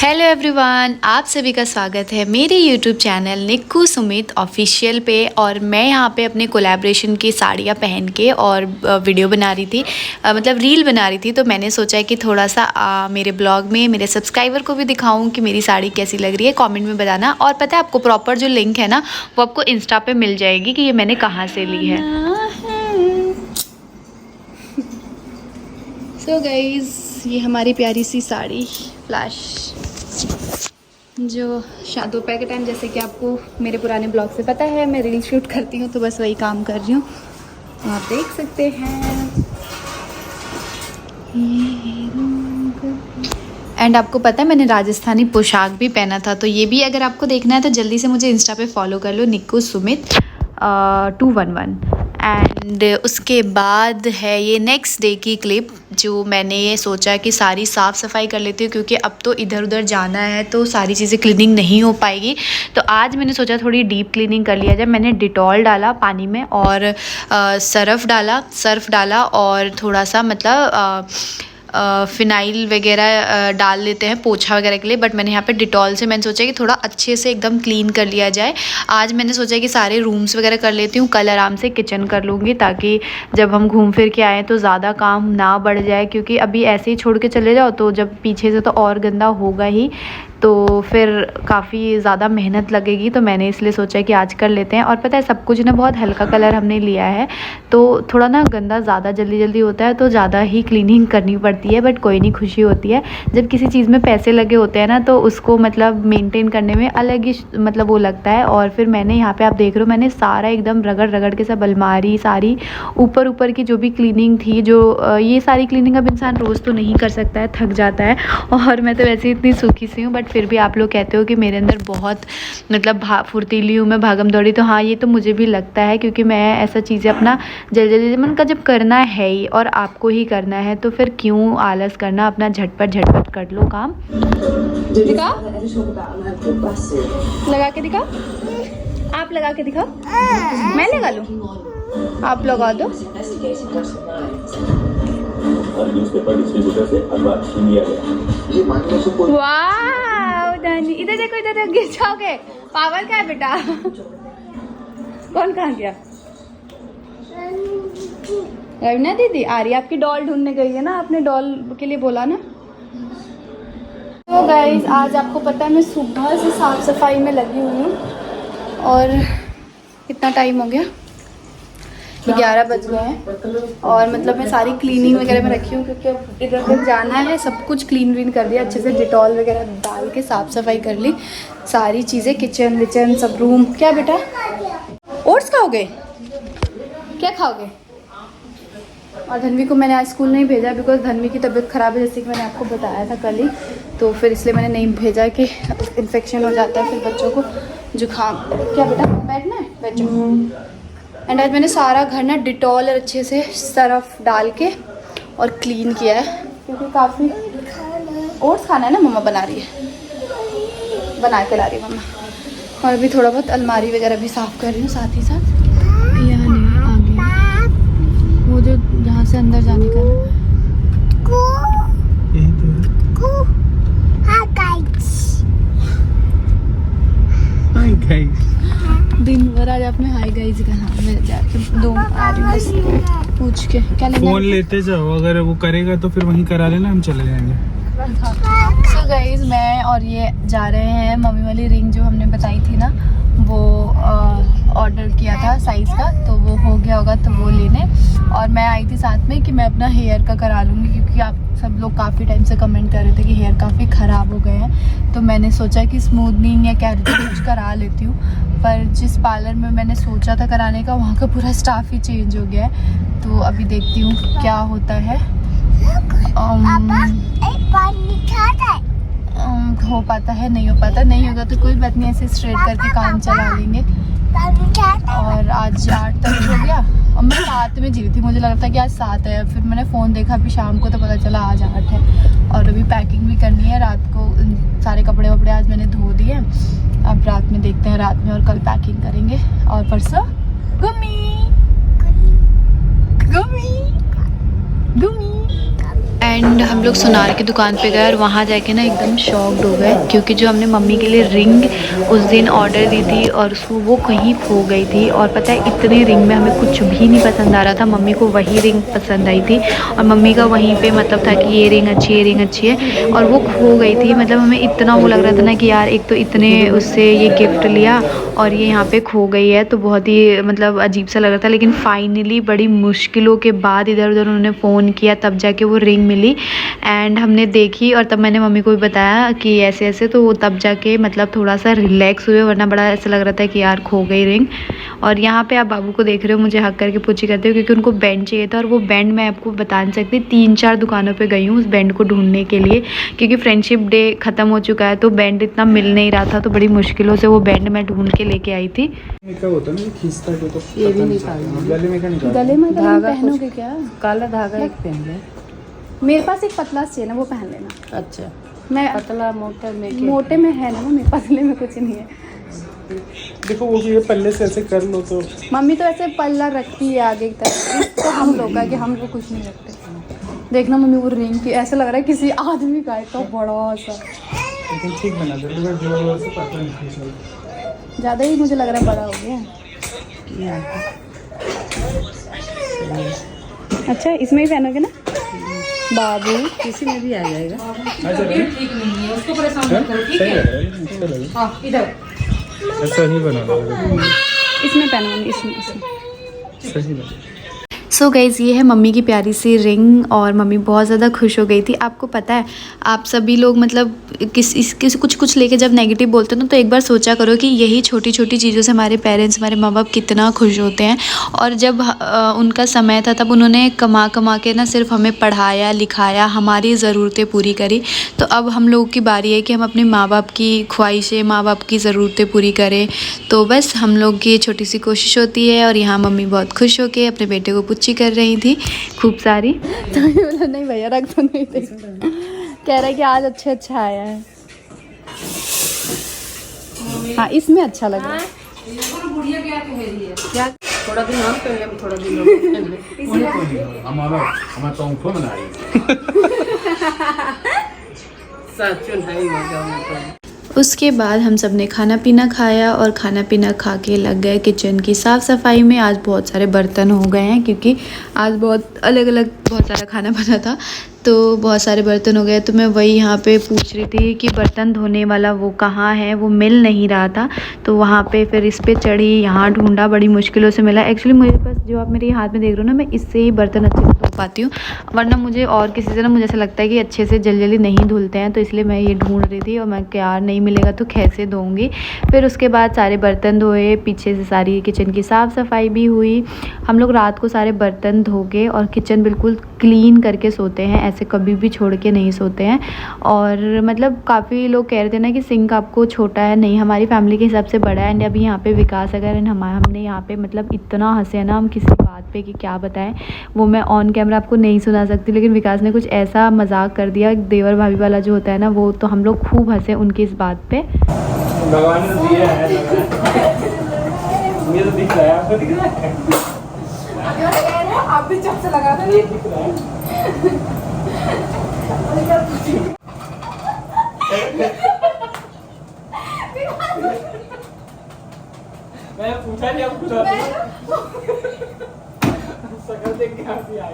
Hello everyone, आप सभी का स्वागत है मेरे यूट्यूब चैनल निक्कू सुमित ऑफिशियल पे। और मैं यहाँ पे अपने कोलैबोरेशन की साड़ियाँ पहन के और वीडियो बना रही थी, मतलब रील बना रही थी। तो मैंने सोचा कि थोड़ा सा मेरे ब्लॉग में मेरे सब्सक्राइबर को भी दिखाऊं कि मेरी साड़ी कैसी लग रही है। कमेंट में बताना। और पता है आपको प्रॉपर जो लिंक है ना वो आपको इंस्टा पे मिल जाएगी कि ये मैंने कहाँ से ली है। सो गाइज, ये हमारी प्यारी सी साड़ी फ्लैश जो दोपहर के टाइम, जैसे कि आपको मेरे पुराने ब्लॉग से पता है, मैं रील शूट करती हूँ तो बस वही काम कर रही हूँ, आप देख सकते हैं। एंड आपको पता है मैंने राजस्थानी पोशाक भी पहना था, तो ये भी अगर आपको देखना है तो जल्दी से मुझे इंस्टा पे फॉलो कर लो, निक्कू सुमित 211। एंड उसके बाद है ये नेक्स्ट डे की क्लिप, जो मैंने ये सोचा कि सारी साफ़ सफाई कर लेती हूँ क्योंकि अब तो इधर उधर जाना है तो सारी चीज़ें क्लीनिंग नहीं हो पाएगी। तो आज मैंने सोचा थोड़ी डीप क्लीनिंग कर लिया जाए। मैंने डिटॉल डाला पानी में और सर्फ़ डाला और थोड़ा सा मतलब फ़िनाइल वगैरह डाल लेते हैं पोछा वगैरह के लिए, बट मैंने यहाँ पे डिटॉल से मैंने सोचा कि थोड़ा अच्छे से एकदम क्लीन कर लिया जाए। आज मैंने सोचा कि सारे रूम्स वगैरह कर लेती हूँ, कल आराम से किचन कर लूँगी ताकि जब हम घूम फिर के आएँ तो ज़्यादा काम ना बढ़ जाए, क्योंकि अभी ऐसे ही छोड़ के चले जाओ तो जब पीछे से तो और गंदा होगा ही, तो फिर काफ़ी ज़्यादा मेहनत लगेगी। तो मैंने इसलिए सोचा कि आज कर लेते हैं। और पता है सब कुछ ना बहुत हल्का कलर हमने लिया है तो थोड़ा ना गंदा ज़्यादा जल्दी होता है, तो ज़्यादा ही क्लीनिंग करनी पड़ती है, बट कोई नहीं, खुशी होती है जब किसी चीज़ में पैसे लगे होते हैं ना, तो उसको मतलब मेंटेन करने में अलग ही मतलब वो लगता है। और फिर मैंने यहाँ पे आप देख रहे हो मैंने सारा एकदम रगड़ के सब अलमारी सारी ऊपर की जो भी क्लीनिंग थी, जो ये सारी क्लीनिंग अब इंसान रोज़ तो नहीं कर सकता है, थक जाता है। और मैं तो वैसे ही इतनी सूखी सी हूँ, बट फिर भी आप लोग कहते हो कि मेरे अंदर बहुत मतलब फुर्तीली हूँ मैं, भागम दौड़ी। तो हाँ, ये तो मुझे भी लगता है क्योंकि मैं ऐसा चीज़ें अपना जल्दी मन का जब करना है ही और आपको ही करना है तो फिर क्यों आलस करना, अपना झटपट कर लो काम। दिखा, लगा के दिखा, आप लगा के दिखा, मैं लगा लूँ, आप लगा दो। वाह दानी, इधर देखो, गिर जाओगे। पावर का है बेटा। कौन कहाँ गया? रवीना दीदी आ रही है, आपकी डॉल ढूंढने गई है ना, आपने डॉल के लिए बोला ना। तो गाइज, आज आपको पता है मैं सुबह से साफ सफाई में लगी हुई हूँ और कितना टाइम हो गया, 11 बज गए हैं। और मतलब मैं सारी क्लीनिंग वगैरह में रखी हूँ क्योंकि अब इधर उधर जाना है। सब कुछ क्लीन कर दिया अच्छे से, डिटॉल वगैरह डाल के साफ़ सफाई कर ली सारी चीज़ें, किचन विचन सब, रूम। क्या बेटा ओट्स खाओगे? क्या खाओगे? और धन्वी को मैंने आज स्कूल नहीं भेजा बिकॉज धन्वी की तबीयत ख़राब है, जैसे कि मैंने आपको बताया था कल ही, तो फिर इसलिए मैंने नहीं भेजा कि इन्फेक्शन हो जाता है फिर बच्चों को, जुकाम। क्या बेटा बैठना है? बैठ जाओ। एंड आज मैंने सारा घर ना डिटॉल और अच्छे से सर्फ डाल के और क्लीन किया है क्योंकि काफ़ी ओट्स खाना है ना, मम्मा बना रही है, बना के ला रही है मम्मा। और अभी थोड़ा बहुत अलमारी वगैरह भी साफ़ कर रही हूँ साथ ही साथ। वो जो जहाँ से अंदर जाने का दिन भर आज आपने हाय गाइस कहा, मैं जाके दो आ रही हूँ पूछ के। क्या लेना? फोन लेते जाओ, अगर वो करेगा तो फिर वहीं करा लेना, हम चले जाएंगे। सो गाइस, मैं और ये जा रहे हैं मम्मी वाली रिंग जो हमने बताई थी ना, वो ऑर्डर किया था साइज़ का, तो वो हो गया होगा तो वो लेने। और मैं आई थी साथ में कि मैं अपना हेयर का करा लूँगी क्योंकि आप सब लोग काफ़ी टाइम से कमेंट कर रहे थे कि हेयर काफ़ी ख़राब हो गए हैं, तो मैंने सोचा कि स्मूथनिंग या कैरेटिन कुछ करा लेती हूँ। पर जिस पार्लर में मैंने सोचा था कराने का वहाँ का पूरा स्टाफ ही चेंज हो गया है, तो अभी देखती हूँ क्या होता है। हो पाता है, नहीं हो पाता, नहीं होगा तो कोई बात नहीं, ऐसे स्ट्रेट करके काम चला लेंगे। और आज 8 तक हो गया और मैं 7 में जी रही थी, मुझे लग रहा था कि आज 7 है, फिर मैंने फ़ोन देखा अभी शाम को तो पता चला आज 8 है। और अभी पैकिंग भी करनी है, रात को सारे कपड़े वपड़े आज मैंने धो दिए, अब रात में देखते हैं, रात में और कल पैकिंग करेंगे। और परसों गुम्मी एंड हम लोग सोनार की दुकान पे गए और वहाँ जाके ना एकदम शॉक्ड हो गए, क्योंकि जो हमने मम्मी के लिए रिंग उस दिन ऑर्डर दी थी और उसको वो कहीं खो गई थी। और पता है इतने रिंग में हमें कुछ भी नहीं पसंद आ रहा था, मम्मी को वही रिंग पसंद आई थी और मम्मी का वहीं पे मतलब था कि ये रिंग अच्छी है, ये रिंग अच्छी है, और वो खो गई थी। मतलब हमें इतना वो लग रहा था ना कि यार एक तो इतने उससे ये गिफ्ट लिया और ये यहाँ पे खो गई है, तो बहुत ही मतलब अजीब सा लग रहा था। लेकिन फाइनली बड़ी मुश्किलों के बाद इधर उधर उन्होंने फ़ोन किया तब जाके वो रिंग मिली एंड हमने देखी। और तब मैंने मम्मी को भी बताया कि ऐसे ऐसे, तो वो तब जाके मतलब थोड़ा सा रिलैक्स हुए, वरना बड़ा ऐसा लग रहा था कि यार खो गई रिंग। और यहाँ पे आप बाबू को देख रहे हो, मुझे हक करके पूछी करते हो क्योंकि उनको बैंड चाहिए था, और वो बैंड मैं आपको बता नहीं सकती, 3-4 दुकानों पे गई हूँ उस बैंड को ढूंढने के लिए, क्योंकि फ्रेंडशिप डे ख़त्म हो चुका है तो बैंड इतना मिल नहीं रहा था, तो बड़ी मुश्किलों से वो बैंड मैं ढूंढ के लेके आई थी। होता ना खींचता है तो ये भी निकाल गले में क्या निकाल गले में धागा पहनोगे क्या? काला धागा एक पहन ले। मेरे पास एक पतला चाहिए ना, वो पहन लेना। अच्छा, मैं पतला मोटा में क्या? मोटे में है ना मम्मी, पतले में कुछ नहीं है। देखो वो ये पल्ले से ऐसे कर लो तो मम्मी तो ऐसे पल्ला रखती है आगे की तरफ, तो हम लोग का कि हम लोग कुछ नहीं रखते। देखना मम्मी वो रिंग की ऐसा लग रहा है किसी आदमी का इतना बड़ा सा, लेकिन ठीक बना दे, अगर जोर से पता नहीं खींच ज़्यादा ही मुझे लग रहा है बड़ा हो गया। अच्छा इसमें ही पहनोगे ना बाबू? किसी में भी आ जाएगा। ठीक नहीं है, उसको परेशान मत करो, ठीक है? हां इधर ऐसा ही बना लो, इसमें पहनो मम्मी, इसमें सही बना। सो गाइज़ ये है मम्मी की प्यारी सी रिंग और मम्मी बहुत ज़्यादा खुश हो गई थी। आपको पता है आप सभी लोग मतलब किस कुछ लेके जब नेगेटिव बोलते हो ना, तो एक बार सोचा करो कि यही छोटी छोटी चीज़ों से हमारे पेरेंट्स, हमारे माँ बाप कितना खुश होते हैं। और जब उनका समय था तब उन्होंने कमा के ना सिर्फ हमें पढ़ाया लिखाया, हमारी ज़रूरतें पूरी करी। तो अब हम लोगों की बारी है कि हम अपने माँ बाप की ख्वाहिशें, माँ बाप की ज़रूरतें पूरी करें। तो बस हम लोग की छोटी सी कोशिश होती है। और यहाँ मम्मी बहुत खुश होकर अपने बेटे को पुच्ची कर रही थी खूब सारी। तो बोला नहीं भैया रख तो नहीं थे, कह रहा है कि आज अच्छा आया है। हाँ इसमें अच्छा लग रहा है। क्या थोड़ा दिन हम पहले, थोड़ा दिन हमारा तो उनको बना रही सचुन है मजा। उसके बाद हम सब ने खाना पीना खाया और खाना पीना खा के लग गए किचन की साफ़ सफाई में। आज बहुत सारे बर्तन हो गए हैं क्योंकि आज बहुत सारा खाना बना था, तो बहुत सारे बर्तन हो गए। तो मैं वही यहाँ पे पूछ रही थी कि बर्तन धोने वाला वो कहाँ है, वो मिल नहीं रहा था। तो वहाँ पे फिर इस पे चढ़ी, यहाँ ढूंढा, बड़ी मुश्किलों से मिला। एक्चुअली मुझे बस जो आप मेरे हाथ में देख रहे हो ना, मैं इससे ही बर्तन अच्छे से धो पाती हूँ, वरना मुझे और किसी से ना मुझे ऐसा लगता है कि अच्छे से जल्दी नहीं धुलते हैं। तो इसलिए मैं ये ढूंढ रही थी और मैं यार नहीं मिलेगा तो कैसे धोऊँगी। फिर उसके बाद सारे बर्तन धोए, पीछे से सारी किचन की साफ़ सफाई भी हुई। हम लोग रात को सारे बर्तन धो के और किचन बिल्कुल क्लीन करके सोते हैं, ऐसे कभी भी छोड़ के नहीं सोते हैं। और मतलब काफ़ी लोग कह रहे थे ना कि सिंक आपको छोटा है, नहीं हमारी फैमिली के हिसाब से बड़ा है। एंड अभी यहाँ पे विकास अगर हमने यहाँ पे मतलब इतना हंसे ना हम किसी बात पे कि क्या बताएं, वो मैं ऑन कैमरा आपको नहीं सुना सकती। लेकिन विकास ने कुछ ऐसा मजाक कर दिया, देवर भाभी वाला जो होता है ना वो, तो हम लोग खूब हंसे उनकी इस बात पे। आप भी चप से लगा दो। मैं पूछा नहीं आपको सकल देख के हंसी आई।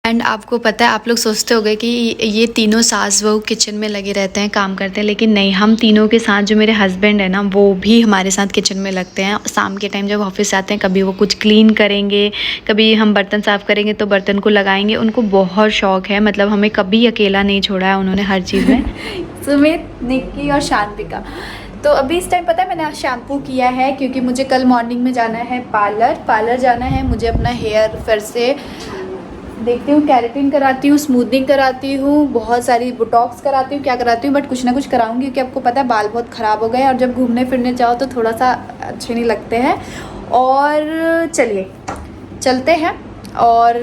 एंड आपको पता है, आप लोग सोचते होंगे कि ये तीनों सास बहू किचन में लगे रहते हैं, काम करते हैं, लेकिन नहीं, हम तीनों के साथ जो मेरे हस्बैंड है ना वो भी हमारे साथ किचन में लगते हैं। शाम के टाइम जब ऑफिस आते हैं, कभी वो कुछ क्लीन करेंगे, कभी हम बर्तन साफ़ करेंगे तो बर्तन को लगाएंगे। उनको बहुत शौक है, मतलब हमें कभी अकेला नहीं छोड़ा है उन्होंने हर चीज़ में। सुमित, निक्की और शांतिका। तो अभी इस टाइम पता है मैंने आज शैम्पू किया है क्योंकि मुझे कल मॉर्निंग में जाना है पार्लर जाना है। मुझे अपना हेयर फिर से देखती हूँ, केराटिन कराती हूँ, स्मूथनिंग कराती हूँ, बहुत सारी बोटॉक्स कराती हूँ, क्या कराती हूँ, बट कुछ ना कुछ कराऊंगी क्योंकि आपको पता है बाल बहुत ख़राब हो गए और जब घूमने फिरने जाओ तो थोड़ा सा अच्छे नहीं लगते हैं। और चलिए चलते हैं और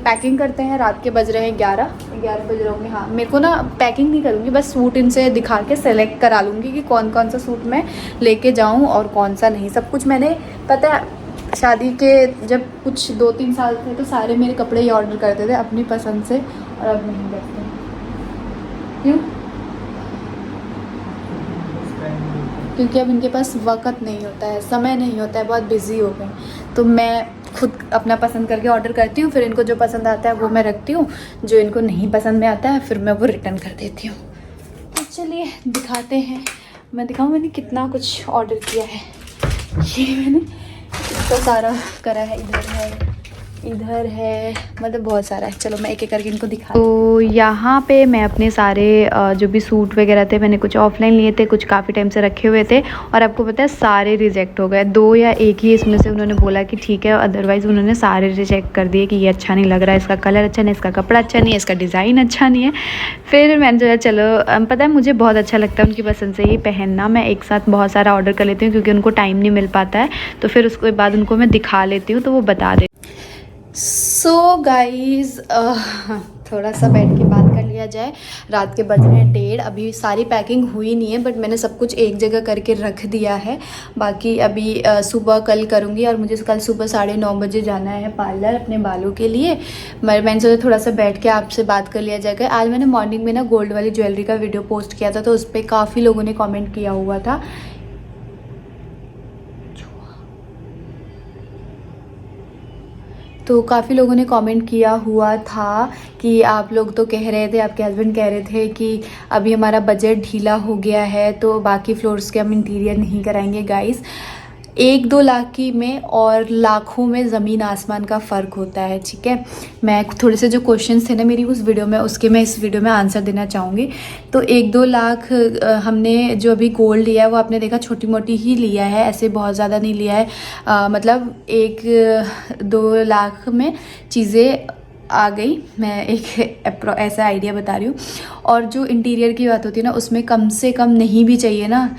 पैकिंग करते हैं। रात के बज रहे हैं 11 बज रहे होंगे। हाँ, मेरे को ना पैकिंग नहीं करूँगी, बस सूट इनसे दिखा के सेलेक्ट करा लूँगी कि कौन कौन सा सूट मैं लेके जाऊँ और कौन सा नहीं। सब कुछ मैंने पता है शादी के जब कुछ 2-3 साल थे तो सारे मेरे कपड़े ही ऑर्डर करते थे अपनी पसंद से, और अब नहीं करते। क्यों? क्योंकि अब इनके पास वक़्त नहीं होता है, समय नहीं होता है, बहुत बिज़ी हो गए। तो मैं खुद अपना पसंद करके ऑर्डर करती हूँ, फिर इनको जो पसंद आता है वो मैं रखती हूँ, जो इनको नहीं पसंद में आता है फिर मैं वो रिटर्न कर देती हूँ। तो चलिए दिखाते हैं, मैं दिखाऊँ मैंने कितना कुछ ऑर्डर किया है। ये मैंने इतना सारा करा है, इधर है, मतलब बहुत सारा है। चलो मैं एक एक करके इनको दिखा। तो यहाँ पे मैं अपने सारे जो भी सूट वगैरह थे, मैंने कुछ ऑफलाइन लिए थे, कुछ काफ़ी टाइम से रखे हुए थे, और आपको पता है सारे रिजेक्ट हो गए। 2 या 1 ही इसमें से उन्होंने बोला कि ठीक है, अदरवाइज़ उन्होंने सारे रिजेक्ट कर दिए कि ये अच्छा नहीं लग रहा है, इसका कलर अच्छा नहीं, इसका कपड़ा अच्छा नहीं है, इसका डिज़ाइन अच्छा नहीं है। फिर मैंने सोचा चलो, पता है मुझे बहुत अच्छा लगता है उनकी पसंद से ही पहनना। मैं एक साथ बहुत सारा ऑर्डर कर लेती हूँ क्योंकि उनको टाइम नहीं मिल पाता है, तो फिर उसके बाद उनको मैं दिखा लेती हूँ तो वो बता दे। सो गाइज़ थोड़ा सा बैठ के बात कर लिया जाए। रात के बज रहे हैं 1:30, अभी सारी पैकिंग हुई नहीं है, बट मैंने सब कुछ एक जगह करके रख दिया है। बाकी अभी सुबह कल करूँगी, और मुझे कल सुबह 9:30 बजे जाना है पार्लर अपने बालों के लिए। मैंने सोचा थोड़ा सा बैठ के आपसे बात कर लिया जाएगा। आज मैंने मॉर्निंग में ना गोल्ड वाली ज्वेलरी का वीडियो पोस्ट किया था, तो उस पर काफ़ी लोगों ने कॉमेंट किया हुआ था। तो काफ़ी लोगों ने कमेंट किया हुआ था कि आप लोग तो कह रहे थे, आपके हस्बैंड कह रहे थे कि अभी हमारा बजट ढीला हो गया है तो बाकी फ्लोर्स के हम इंटीरियर नहीं कराएंगे। गाइस 1-2 लाख की में और लाखों में ज़मीन आसमान का फ़र्क होता है, ठीक है। मैं थोड़े से जो क्वेश्चंस थे ना मेरी उस वीडियो में, उसके मैं इस वीडियो में आंसर देना चाहूँगी। तो 1-2 लाख हमने जो अभी गोल्ड लिया है वो आपने देखा छोटी मोटी ही लिया है, ऐसे बहुत ज़्यादा नहीं लिया है। मतलब 1-2 लाख में चीज़ें आ गई। मैं एक ऐसा आइडिया बता रही हूँ। और जो इंटीरियर की बात होती है ना, उसमें कम से कम नहीं भी चाहिए ना,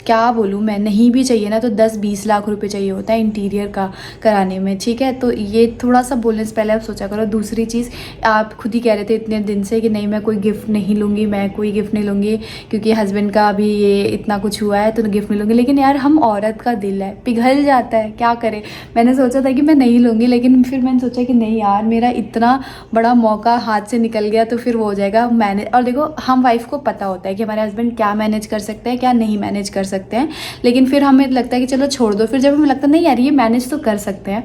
क्या बोलूँ मैं, नहीं भी चाहिए ना तो 10-20 लाख रुपए चाहिए होता है इंटीरियर का कराने में, ठीक है। तो ये थोड़ा सा बोलने से पहले आप सोचा करो। दूसरी चीज़, आप खुद ही कह रहे थे इतने दिन से कि नहीं मैं कोई गिफ्ट नहीं लूँगी, मैं कोई गिफ्ट नहीं लूँगी क्योंकि हस्बैंड का अभी ये इतना कुछ हुआ है तो गिफ्ट नहीं लूँगी। लेकिन यार हम औरत का दिल है, पिघल जाता है, क्या करें। मैंने सोचा था कि मैं नहीं लूँगी, लेकिन फिर मैंने सोचा कि नहीं यार, मेरा इतना बड़ा मौका हाथ से निकल गया तो फिर वो हो जाएगा मैनेज। और देखो हम वाइफ को पता होता है कि हमारे हस्बैंड क्या मैनेज कर सकते हैं, क्या नहीं मैनेज कर सकते हैं, लेकिन फिर हमें लगता है कि चलो छोड़ दो। फिर जब हमें लगता है नहीं यार ये मैनेज तो कर सकते हैं,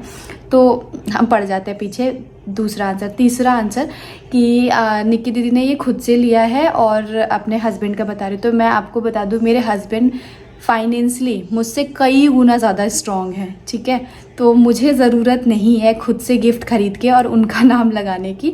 तो हम पड़ जाते हैं पीछे। दूसरा आंसर। तीसरा आंसर कि निक्की दीदी ने ये खुद से लिया है और अपने हस्बैंड का बता रही। तो मैं आपको बता दूं, मेरे हस्बैंड फाइनेंशली मुझसे कई गुना ज़्यादा स्ट्रॉन्ग है, ठीक है। तो मुझे ज़रूरत नहीं है खुद से गिफ्ट खरीद के और उनका नाम लगाने की,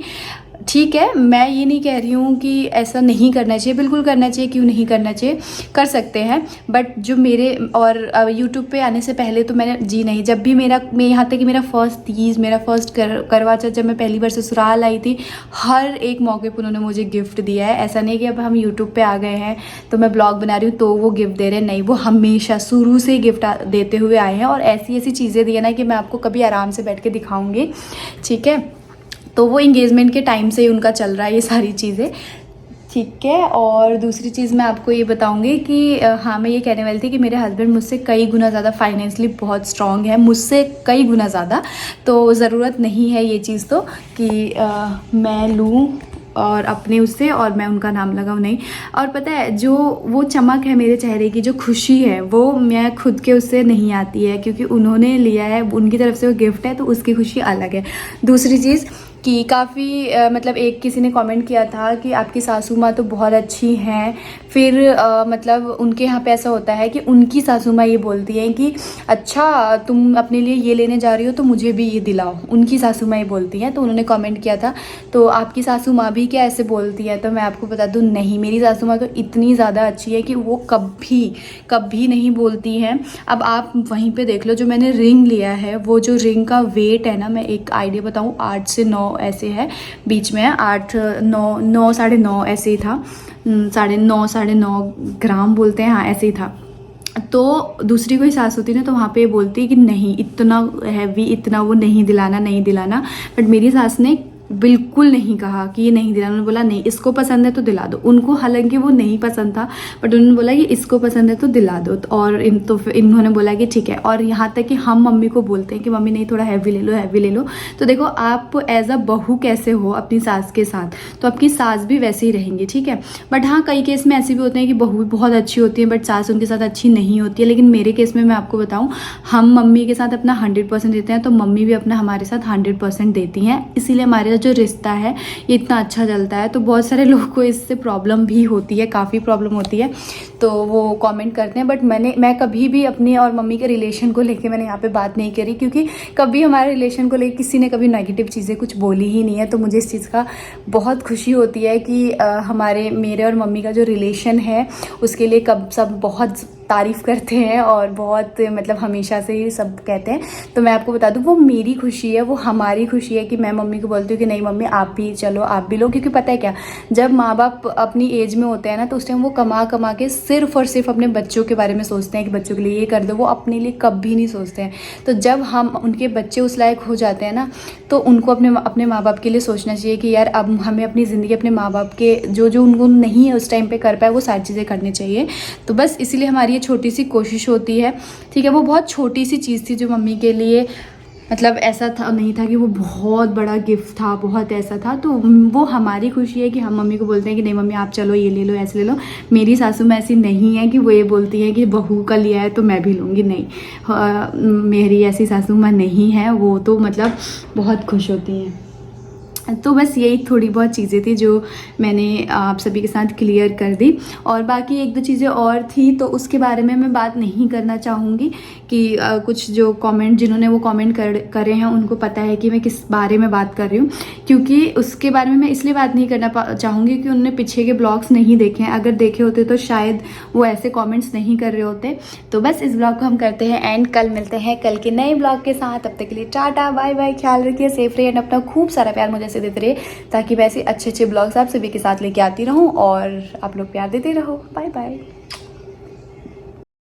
ठीक है। मैं ये नहीं कह रही हूँ कि ऐसा नहीं करना चाहिए, बिल्कुल करना चाहिए, क्यों नहीं करना चाहिए, कर सकते हैं। बट जो मेरे और यूट्यूब पे आने से पहले तो मैंने जी नहीं, जब भी मैं यहाँ तक कि मेरा फर्स्ट तीज, मेरा फर्स्ट करवा चौथ, जब मैं पहली बार ससुराल आई थी, हर एक मौके पर उन्होंने मुझे गिफ्ट दिया है। ऐसा नहीं कि अब हम यूट्यूब पे आ गए हैं तो मैं ब्लॉग बना रही हूँ तो वो गिफ्ट दे रहे हैं, नहीं, वो हमेशा शुरू से गिफ्ट देते हुए आए हैं। और ऐसी ऐसी चीज़ें दी है ना कि मैं आपको कभी आराम से बैठ के दिखाऊँगी, ठीक है। तो वो इंगेजमेंट के टाइम से ही उनका चल रहा है ये सारी चीज़ें, ठीक है। और दूसरी चीज़ मैं आपको ये बताऊंगी कि हाँ, मैं ये कहने वाली थी कि मेरे हस्बैंड मुझसे कई गुना ज़्यादा फाइनेंशियली बहुत स्ट्रॉन्ग है, मुझसे कई गुना ज़्यादा। तो ज़रूरत नहीं है ये चीज़ तो कि मैं लूँ और अपने उससे और मैं उनका नाम लगाऊँ, नहीं। और पता है जो वो चमक है मेरे चेहरे की, जो खुशी है, वो मैं खुद के उससे नहीं आती है, क्योंकि उन्होंने लिया है, उनकी तरफ से वो गिफ्ट है तो उसकी खुशी अलग है। दूसरी चीज़ कि काफ़ी मतलब एक किसी ने कमेंट किया था कि आपकी सासू माँ तो बहुत अच्छी हैं, फिर मतलब उनके यहाँ पे ऐसा होता है कि उनकी सासू माँ ये बोलती हैं कि अच्छा तुम अपने लिए ये लेने जा रही हो तो मुझे भी ये दिलाओ, उनकी सासू माँ ये बोलती हैं। तो उन्होंने कमेंट किया था तो आपकी सासू माँ भी क्या ऐसे बोलती है? तो मैं आपको बता दूँ, नहीं, मेरी सासू माँ तो इतनी ज़्यादा अच्छी है कि वो कभी नहीं बोलती हैं। अब आप वहीं पर देख लो, जो मैंने रिंग लिया है, वो जो रिंग का वेट है ना, मैं एक आइडिया बताऊँ, 8 से 9 ऐसे है, बीच में 8, 9, 9.5 ऐसे ही था, 9.5 ग्राम बोलते हैं, हाँ ऐसे ही था। तो दूसरी कोई सास होती ना तो वहाँ पे बोलती कि नहीं इतना हैवी, इतना वो नहीं दिलाना। बट मेरी सास ने बिल्कुल नहीं कहा कि ये नहीं दिलाना। उन्होंने बोला नहीं, इसको पसंद है तो दिला दो। उनको हालांकि वो नहीं पसंद था, बट उन्होंने बोला कि इसको पसंद है तो दिला दो। और इन्होंने बोला कि ठीक है। और यहाँ तक कि हम मम्मी को बोलते हैं कि मम्मी नहीं, थोड़ा हैवी ले लो, हैवी ले लो। तो देखो आप एज अ बहू कैसे हो अपनी सास के साथ, तो आपकी सास भी वैसे ही रहेंगी, ठीक है। बट हाँ, कई केस में ऐसे भी होते हैं कि बहू बहुत अच्छी होती है बट सास उनके साथ अच्छी नहीं होती है। लेकिन मेरे केस में मैं आपको बताऊँ, हम मम्मी के साथ अपना 100% देते हैं, तो मम्मी भी अपना हमारे साथ 100% देती हैं। इसीलिए हमारे जो रिश्ता है ये इतना अच्छा चलता है। तो बहुत सारे लोगों को इससे प्रॉब्लम भी होती है, काफ़ी प्रॉब्लम होती है, तो वो कमेंट करते हैं। बट मैं कभी भी अपने और मम्मी के रिलेशन को लेके मैंने यहाँ पे बात नहीं करी, क्योंकि कभी हमारे रिलेशन को लेके किसी ने कभी नेगेटिव चीज़ें कुछ बोली ही नहीं है। तो मुझे इस चीज़ का बहुत खुशी होती है कि मेरे और मम्मी का जो रिलेशन है उसके लिए कब सब बहुत तारीफ़ करते हैं और बहुत मतलब हमेशा से ही सब कहते हैं। तो मैं आपको बता दूं, वो मेरी खुशी है, वो हमारी खुशी है कि मैं मम्मी को बोलती हूँ कि नहीं मम्मी आप भी चलो, आप भी लो। क्योंकि पता है क्या, जब माँ बाप अपनी एज में होते हैं ना, तो उस टाइम वो कमा कमा के सिर्फ और सिर्फ अपने बच्चों के बारे में सोचते हैं कि बच्चों के लिए ये कर दो, वो अपने लिए कभी नहीं सोचते हैं। तो जब हम उनके बच्चे उस लायक हो जाते हैं ना, तो उनको अपने माँ बाप के लिए सोचना चाहिए कि यार अब हमें अपनी ज़िंदगी अपने माँ बाप के जो उनको नहीं है उस टाइम पे कर पाए, वो सारी चीज़ें करनी चाहिए। तो बस इसीलिए हमारी ये छोटी सी कोशिश होती है, ठीक है। वो बहुत छोटी सी चीज़ थी जो मम्मी के लिए, मतलब ऐसा था नहीं था कि वो बहुत बड़ा गिफ्ट था, बहुत ऐसा था। तो वो हमारी खुशी है कि हम मम्मी को बोलते हैं कि नहीं मम्मी आप चलो ये ले लो, ऐसे ले लो। मेरी सासू माँ ऐसी नहीं है कि वो ये बोलती है कि बहू का लिया है तो मैं भी लूँगी, नहीं। मेरी ऐसी सासू माँ नहीं है, वो तो मतलब बहुत खुश होती हैं। तो बस यही थोड़ी बहुत चीज़ें थी जो मैंने आप सभी के साथ क्लियर कर दी। और बाकी एक दो चीज़ें और थी तो उसके बारे में मैं बात नहीं करना चाहूँगी कि कुछ जो कमेंट जिन्होंने वो कमेंट करे हैं उनको पता है कि मैं किस बारे में बात कर रही हूँ। क्योंकि उसके बारे में मैं इसलिए बात नहीं करना चाहूँगी कि उन्होंने पीछे के ब्लॉग्स नहीं देखे हैं। अगर देखे होते तो शायद वो ऐसे कमेंट्स नहीं कर रहे होते। तो बस इस ब्लॉग को हम करते हैं एंड, कल मिलते हैं कल के नए ब्लॉग के साथ। तब तक के लिए टाटा बाय बाय, ख्याल रखिए, सेफ रहिए, अपना खूब सारा प्यार मुझे से देते रहिए, ताकि वैसे अच्छे अच्छे ब्लॉग्स आप सभी के साथ लेके आती रहूँ और आप लोग प्यार देते रहो। Bye bye.